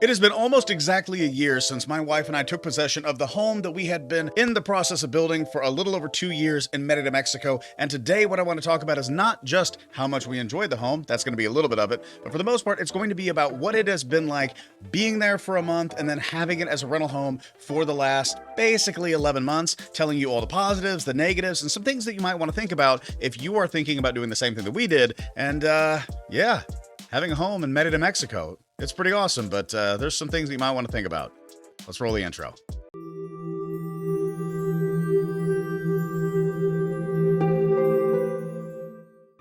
It has been almost exactly a year since my wife and I took possession of the home that we had been in the process of building for a little over 2 years in Merida, Mexico. And today, what I want to talk about is not just how much we enjoyed the home, that's going to be a little bit of it, but for the most part, it's going to be about what it has been like being there for a month and then having it as a rental home for the last basically 11 months, telling you all the positives, the negatives, and some things that you might want to think about if you are thinking about doing the same thing that we did. And yeah, having a home in Merida, Mexico. It's pretty awesome, but there's some things that you might want to think about. Let's roll the intro.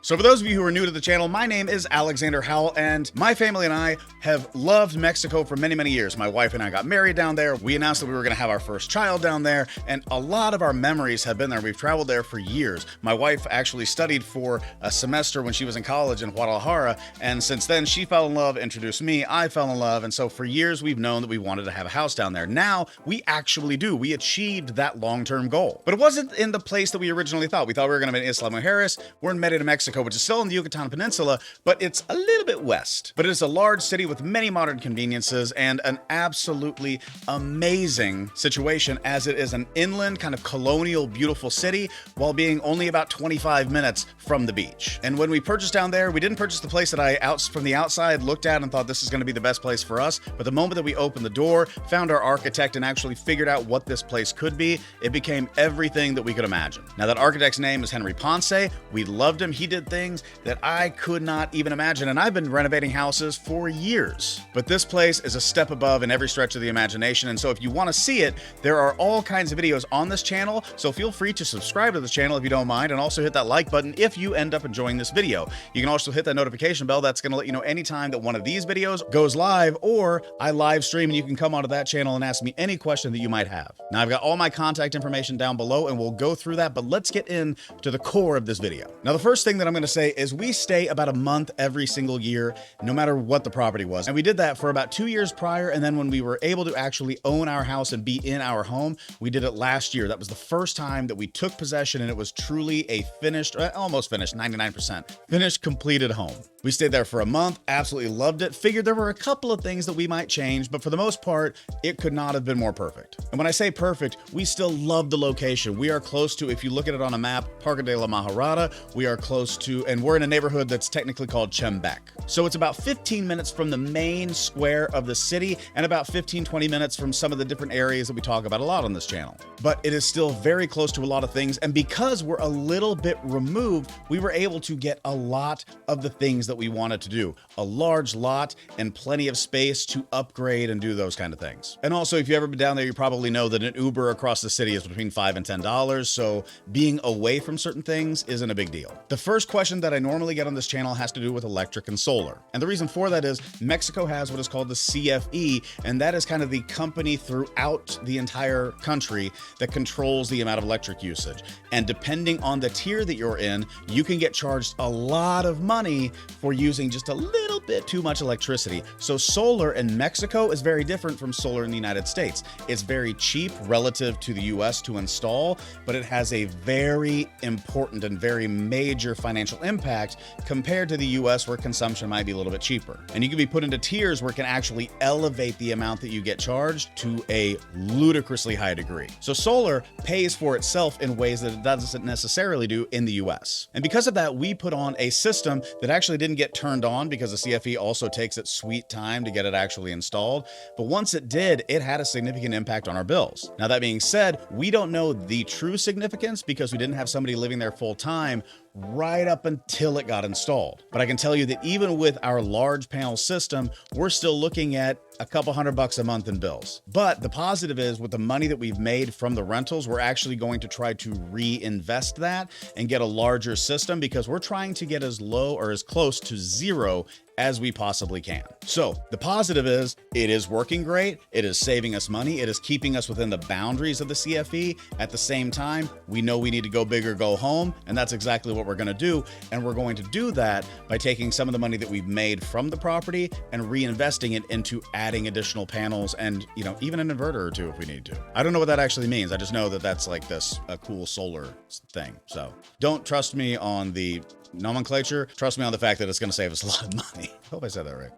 So for those of you who are new to the channel, my name is Alexander Howell, and my family and I have loved Mexico for many, many years. My wife and I got married down there. We announced that we were going to have our first child down there, and a lot of our memories have been there. We've traveled there for years. My wife actually studied for a semester when she was in college in Guadalajara, and since then she fell in love, introduced me, I fell in love, and so for years we've known that we wanted to have a house down there. Now we actually do. We achieved that long-term goal. But it wasn't in the place that we originally thought. We thought we were going to be in Isla Mujeres. We're in Merida, Mexico, which is still in the Yucatan Peninsula, but it's a little bit west. But it is a large city with many modern conveniences and an absolutely amazing situation, as it is an inland, kind of colonial, beautiful city while being only about 25 minutes from the beach. And when we purchased down there, we didn't purchase the place that I from the outside looked at and thought this is going to be the best place for us. But the moment that we opened the door, found our architect, and actually figured out what this place could be, it became everything that we could imagine. Now, that architect's name is Henry Ponce. We loved him. He did things that I could not even imagine, and I've been renovating houses for years. But this place is a step above in every stretch of the imagination, and so if you want to see it, there are all kinds of videos on this channel, so feel free to subscribe to the channel if you don't mind, and also hit that like button if you end up enjoying this video. You can also hit that notification bell. That's going to let you know anytime that one of these videos goes live, or I live stream, and you can come onto that channel and ask me any question that you might have. Now, I've got all my contact information down below, and we'll go through that, but let's get into the core of this video. Now, the first thing that I'm going to say is we stay about a month every single year, no matter what the property was. And we did that for about 2 years prior. And then when we were able to actually own our house and be in our home, we did it last year. That was the first time that we took possession, and it was truly a finished, almost finished, 99% finished, completed home. We stayed there for a month, absolutely loved it. Figured there were a couple of things that we might change, but for the most part, it could not have been more perfect. And when I say perfect, we still love the location. We are close to, if you look at it on a map, Parque de la Majorada. We are close to, and we're in a neighborhood that's technically called Chembec. So it's about 15 minutes from the main square of the city and about 15-20 minutes from some of the different areas that we talk about a lot on this channel. But it is still very close to a lot of things, and because we're a little bit removed, we were able to get a lot of the things that we wanted to do. A large lot and plenty of space to upgrade and do those kind of things. And also, if you've ever been down there, you probably know that an Uber across the city is between $5 and $10, so being away from certain things isn't a big deal. The first question that I normally get on this channel has to do with electric and solar. And the reason for that is Mexico has what is called the CFE, and that is kind of the company throughout the entire country that controls the amount of electric usage. And depending on the tier that you're in, you can get charged a lot of money for using just a little bit too much electricity. So solar in Mexico is very different from solar in the United States. It's very cheap relative to the US to install, but it has a very important and very major financial impact compared to the US, where consumption might be a little bit cheaper. And you can be put into tiers where it can actually elevate the amount that you get charged to a ludicrously high degree. So solar pays for itself in ways that it doesn't necessarily do in the US. And because of that, we put on a system that actually didn't get turned on because the CFE also takes its sweet time to get it actually installed. But once it did, it had a significant impact on our bills. Now, that being said, we don't know the true significance because we didn't have somebody living there full time right up until it got installed. But I can tell you that even with our large panel system, we're still looking at a couple $100 a month in bills. But the positive is, with the money that we've made from the rentals, we're actually going to try to reinvest that and get a larger system, because we're trying to get as low or as close to zero as we possibly can. So the positive is it is working great. It is saving us money. It is keeping us within the boundaries of the CFE. At the same time, we know we need to go big or go home, and that's exactly what we're going to do. And we're going to do that by taking some of the money that we've made from the property and reinvesting it into adding additional panels and, you know, even an inverter or two if we need to. I don't know what that actually means. I just know that that's like a cool solar thing. So don't trust me on the nomenclature. Trust me on the fact that it's going to save us a lot of money. I hope I said that right.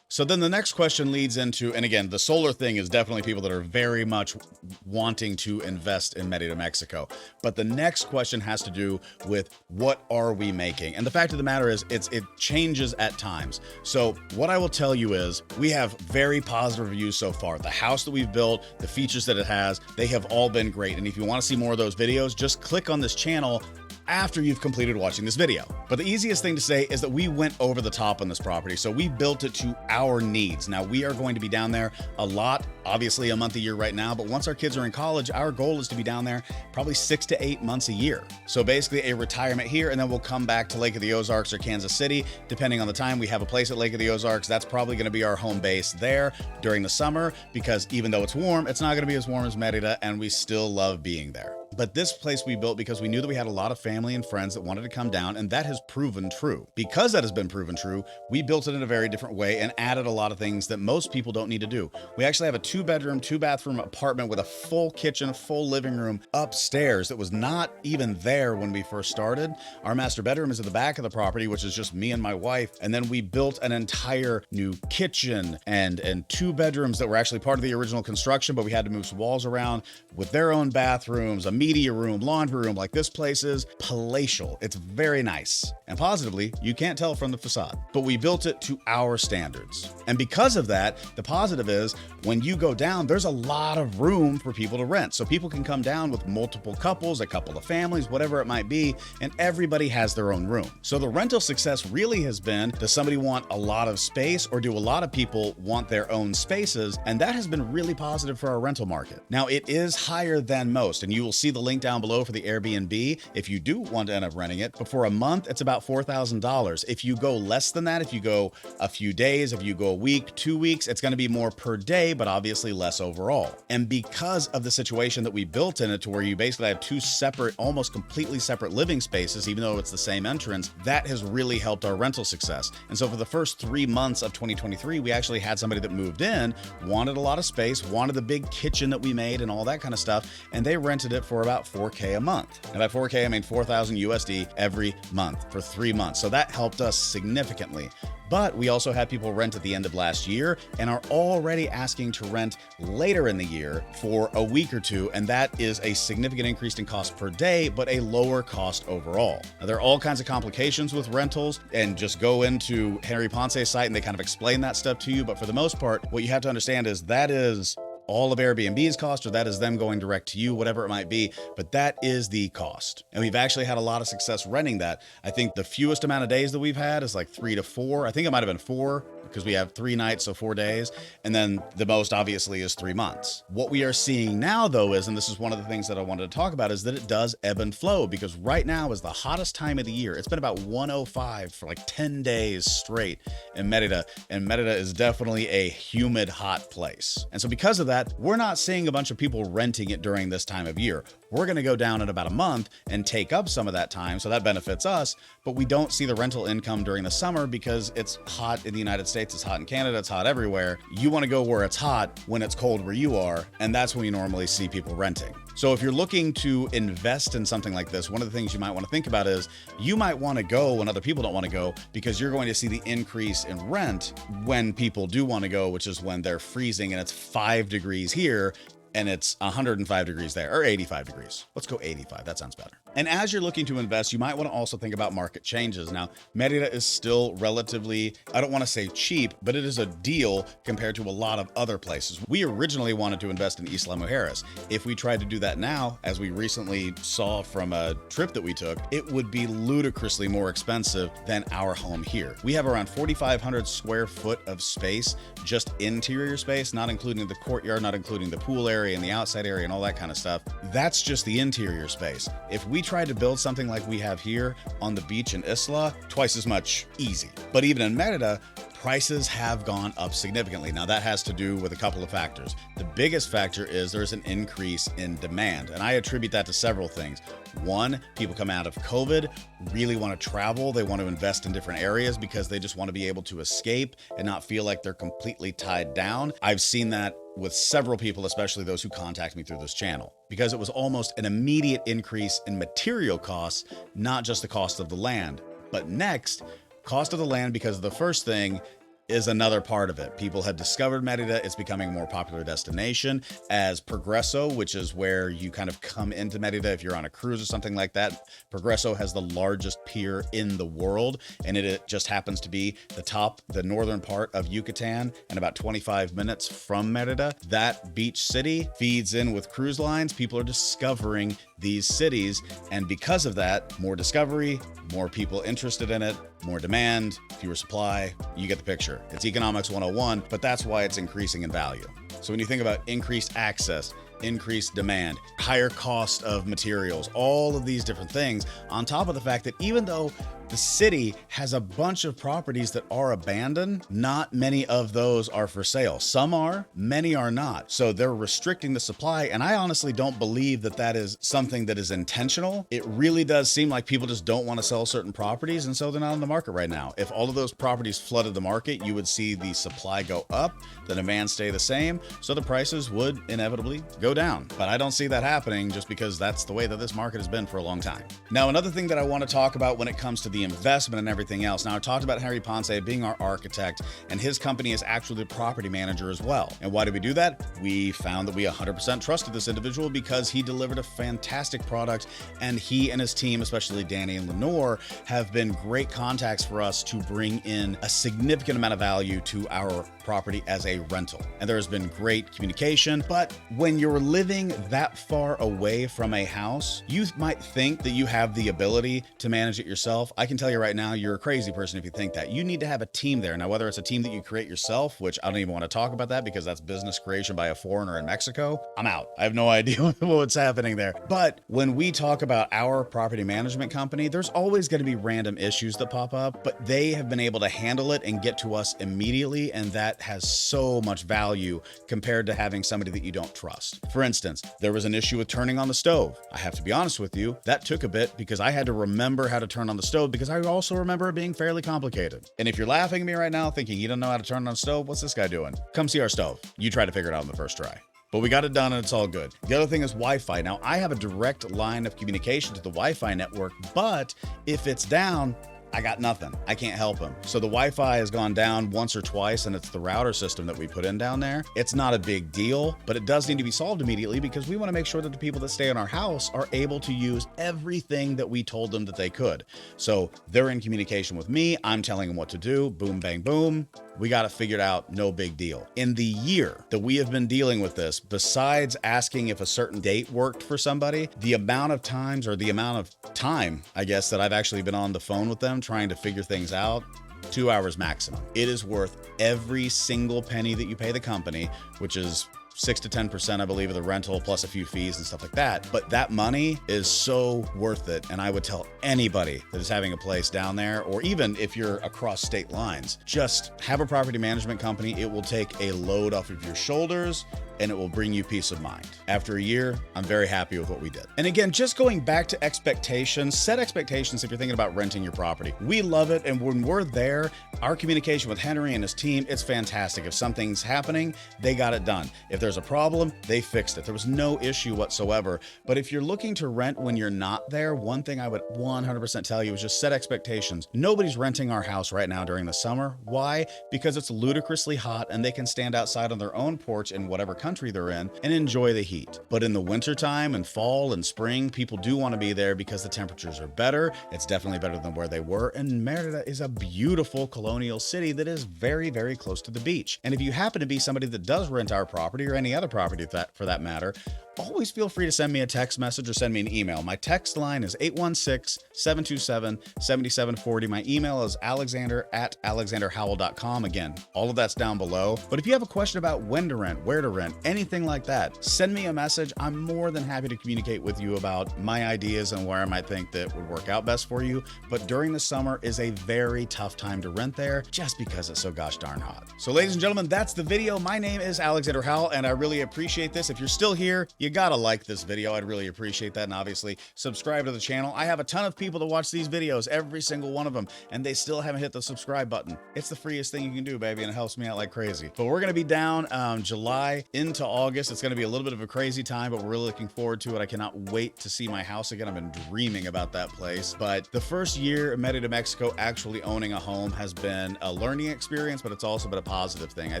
So then the next question leads into, and again, the solar thing is definitely people that are very much wanting to invest in Merida, Mexico. But the next question has to do with what are we making? And the fact of the matter is it changes at times. So what I will tell you is we have very positive reviews so far. The house that we've built, the features that it has, they have all been great. And if you want to see more of those videos, just click on this channel after you've completed watching this video. But the easiest thing to say is that we went over the top on this property. So we built it to our needs. Now we are going to be down there a lot, obviously a month a year right now, but once our kids are in college, our goal is to be down there probably 6 to 8 months a year. So basically a retirement here, and then we'll come back to Lake of the Ozarks or Kansas City, depending on the time. We have a place at Lake of the Ozarks. That's probably gonna be our home base there during the summer, because even though it's warm, it's not gonna be as warm as Merida, and we still love being there. But this place we built because we knew that we had a lot of family and friends that wanted to come down, and that has proven true. Because that has been proven true, we built it in a very different way and added a lot of things that most people don't need to do. We actually have a 2-bedroom, 2-bathroom apartment with a full kitchen, full living room upstairs that was not even there when we first started. Our master bedroom is at the back of the property, which is just me and my wife. And then we built an entire new kitchen and 2 bedrooms that were actually part of the original construction, but we had to move some walls around with their own bathrooms, a media room, laundry room. Like, this place is palatial. It's very nice. And positively, you can't tell from the facade, but we built it to our standards. And because of that, the positive is when you go down, there's a lot of room for people to rent. So people can come down with multiple couples, a couple of families, whatever it might be, and everybody has their own room. So the rental success really has been, does somebody want a lot of space, or do a lot of people want their own spaces? And that has been really positive for our rental market. Now, it is higher than most, and you will see the link down below for the Airbnb if you do want to end up renting it. But for a month, it's about $4,000. If you go less than that, if you go a few days, if you go a week, 2 weeks, it's going to be more per day, but obviously less overall. And because of the situation that we built in it, to where you basically have 2 separate, almost completely separate living spaces, even though it's the same entrance, that has really helped our rental success. And so for the first 3 months of 2023, we actually had somebody that moved in, wanted a lot of space, wanted the big kitchen that we made and all that kind of stuff, and they rented it for about $4K a month. And by $4K, I mean 4,000 USD every month for 3 months. So that helped us significantly. But we also had people rent at the end of last year and are already asking to rent later in the year for a week or 2. And that is a significant increase in cost per day, but a lower cost overall. Now, there are all kinds of complications with rentals, and just go into Henry Ponce's site and they kind of explain that stuff to you. But for the most part, what you have to understand is that is all of Airbnb's cost, or that is them going direct to you, whatever it might be, but that is the cost. And we've actually had a lot of success renting that. I think the fewest amount of days that we've had is like 3 to 4. I think it might have been 4, because we have 3 nights, so 4 days. And then the most obviously is 3 months. What we are seeing now though is, and this is one of the things that I wanted to talk about, is that it does ebb and flow, because right now is the hottest time of the year. It's been about 105 for like 10 days straight in Merida, and Merida is definitely a humid, hot place. And so because of that, we're not seeing a bunch of people renting it during this time of year. We're going to go down in about a month and take up some of that time, so that benefits us, but we don't see the rental income during the summer because it's hot in the United States, it's hot in Canada, it's hot everywhere. You want to go where it's hot when it's cold where you are, and that's when you normally see people renting. So if you're looking to invest in something like this, one of the things you might want to think about is you might want to go when other people don't want to go, because you're going to see the increase in rent when people do want to go, which is when they're freezing and it's 5 degrees here and it's 105 degrees there, or 85 degrees. Let's go 85, that sounds better. And as you're looking to invest, you might want to also think about market changes. Now, Merida is still relatively, I don't want to say cheap, but it is a deal compared to a lot of other places. We originally wanted to invest in Isla Mujeres. If we tried to do that now, as we recently saw from a trip that we took, it would be ludicrously more expensive than our home here. We have around 4,500 square foot of space, just interior space, not including the courtyard, not including the pool area and the outside area and all that kind of stuff. That's just the interior space. If we tried to build something like we have here on the beach in Isla, twice as much, easy. But even in Merida, prices have gone up significantly. Now that has to do with a couple of factors. The biggest factor is there's an increase in demand, and I attribute that to several things. One, people come out of COVID, really want to travel. They want to invest in different areas because they just want to be able to escape and not feel like they're completely tied down. I've seen that with several people, especially those who contact me through this channel, because it was almost an immediate increase in material costs, not just the cost of the land. But next, cost of the land, because the first thing, is another part of it. People have discovered Merida. It's becoming a more popular destination as Progreso, which is where you kind of come into Merida if you're on a cruise or something like that. Progreso has the largest pier in the world, and it just happens to be the northern part of Yucatan, and about 25 minutes from Merida. That beach city feeds in with cruise lines. People are discovering these cities, and because of that, more discovery, more people interested in it, more demand, fewer supply. You get the picture. It's economics 101, but that's why it's increasing in value. So when you think about increased access, increased demand, higher cost of materials, all of these different things, on top of the fact that even though the city has a bunch of properties that are abandoned, not many of those are for sale. Some are, many are not. So they're restricting the supply, and I honestly don't believe that that is something that is intentional. It really does seem like people just don't want to sell certain properties, and so they're not on the market right now. If all of those properties flooded the market, you would see the supply go up, the demand stay the same, so the prices would inevitably go down. But I don't see that happening just because that's the way that this market has been for a long time. Now, another thing that I want to talk about when it comes to the investment and everything else. Now, I talked about Harry Ponce being our architect, and his company is actually the property manager as well. And why did we do that? We found that we 100% trusted this individual because he delivered a fantastic product, and he and his team, especially Danny and Lenore, have been great contacts for us to bring in a significant amount of value to our property as a rental. And there has been great communication, but when you're living that far away from a house, you might think that you have the ability to manage it yourself. I can tell you right now, you're a crazy person if you think that. You need to have a team there. Now, whether it's a team that you create yourself, which I don't even want to talk about that because that's business creation by a foreigner in Mexico, I'm out. I have no idea what's happening there. But when we talk about our property management company, there's always going to be random issues that pop up, but they have been able to handle it and get to us immediately, and that has so much value compared to having somebody that you don't trust. For instance, there was an issue with turning on the stove. I have to be honest with you, that took a bit because I had to remember how to turn on the stove because I also remember it being fairly complicated. And if you're laughing at me right now thinking you don't know how to turn on a stove, what's this guy doing? Come see our stove. You try to figure it out on the first try. But we got it done and it's all good. The other thing is Wi-Fi. Now, I have a direct line of communication to the Wi-Fi network, but if it's down, I got nothing. I can't help him. So the Wi-Fi has gone down once or twice, and it's the router system that we put in down there. It's not a big deal, but it does need to be solved immediately because we want to make sure that the people that stay in our house are able to use everything that we told them that they could. So they're in communication with me. I'm telling them what to do. Boom, bang, boom. We got it figured out. No big deal. In the year that we have been dealing with this, besides asking if a certain date worked for somebody, the amount of times, or the amount of time, I guess, that I've actually been on the phone with them trying to figure things out, 2 hours maximum. It is worth every single penny that you pay the company, which is 6 to 10%, I believe, of the rental, plus a few fees and stuff like that. But that money is so worth it. And I would tell anybody that is having a place down there, or even if you're across state lines, just have a property management company. It will take a load off of your shoulders, and it will bring you peace of mind. After a year, I'm very happy with what we did. And again, just going back to expectations, set expectations if you're thinking about renting your property. We love it, and when we're there, our communication with Henry and his team, it's fantastic. If something's happening, they got it done. If there's a problem, they fixed it. There was no issue whatsoever. But if you're looking to rent when you're not there, one thing I would 100% tell you is just set expectations. Nobody's renting our house right now during the summer. Why? Because it's ludicrously hot, and they can stand outside on their own porch in whatever country they're in and enjoy the heat. But in the wintertime and fall and spring, people do want to be there because the temperatures are better. It's definitely better than where they were. And Merida is a beautiful colonial city that is very, very close to the beach. And if you happen to be somebody that does rent our property, or any other property for that matter, always feel free to send me a text message or send me an email. My text line is 816-727-7740. My email is alexander@alexanderhowell.com. Again, all of that's down below. But if you have a question about when to rent, where to rent, anything like that, send me a message. I'm more than happy to communicate with you about my ideas and where I might think that would work out best for you. But during the summer is a very tough time to rent there just because it's so gosh darn hot. So ladies and gentlemen, that's the video. My name is Alexander Howell, and I really appreciate this. If you're still here, you you gotta like this video. I'd really appreciate that. And obviously subscribe to the channel. I have a ton of people that watch these videos, every single one of them, and they still haven't hit the subscribe button. It's the freest thing you can do, baby, and it helps me out like crazy. But we're gonna be down July into August. It's gonna be a little bit of a crazy time, but we're really looking forward to it. I cannot wait to see my house again. I've been dreaming about that place. But the first year in Merida, Mexico, actually owning a home has been a learning experience, but it's also been a positive thing. I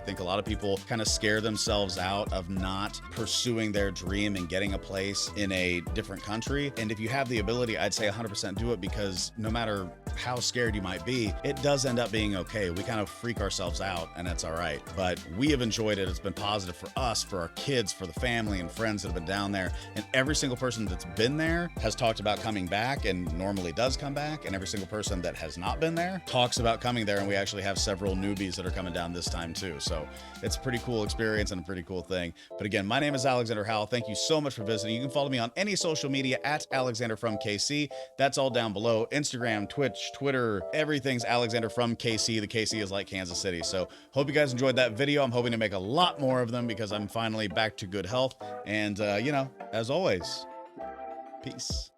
think a lot of people kind of scare themselves out of not pursuing their dream and getting a place in a different country. And if you have the ability, I'd say 100% do it, because no matter how scared you might be, it does end up being okay. We kind of freak ourselves out, and that's all right. But we have enjoyed it. It's been positive for us, for our kids, for the family and friends that have been down there. And every single person that's been there has talked about coming back, and normally does come back. And every single person that has not been there talks about coming there. And we actually have several newbies that are coming down this time too. So it's a pretty cool experience and a pretty cool thing. But again, my name is Alexander Howell. Thank you so much for visiting. You can follow me on any social media at Alexander from KC. That's all down below. Instagram, Twitch, Twitter, everything's Alexander from KC. The KC is like Kansas City. So hope you guys enjoyed that video. I'm hoping to make a lot more of them because I'm finally back to good health. And, you know, as always, peace.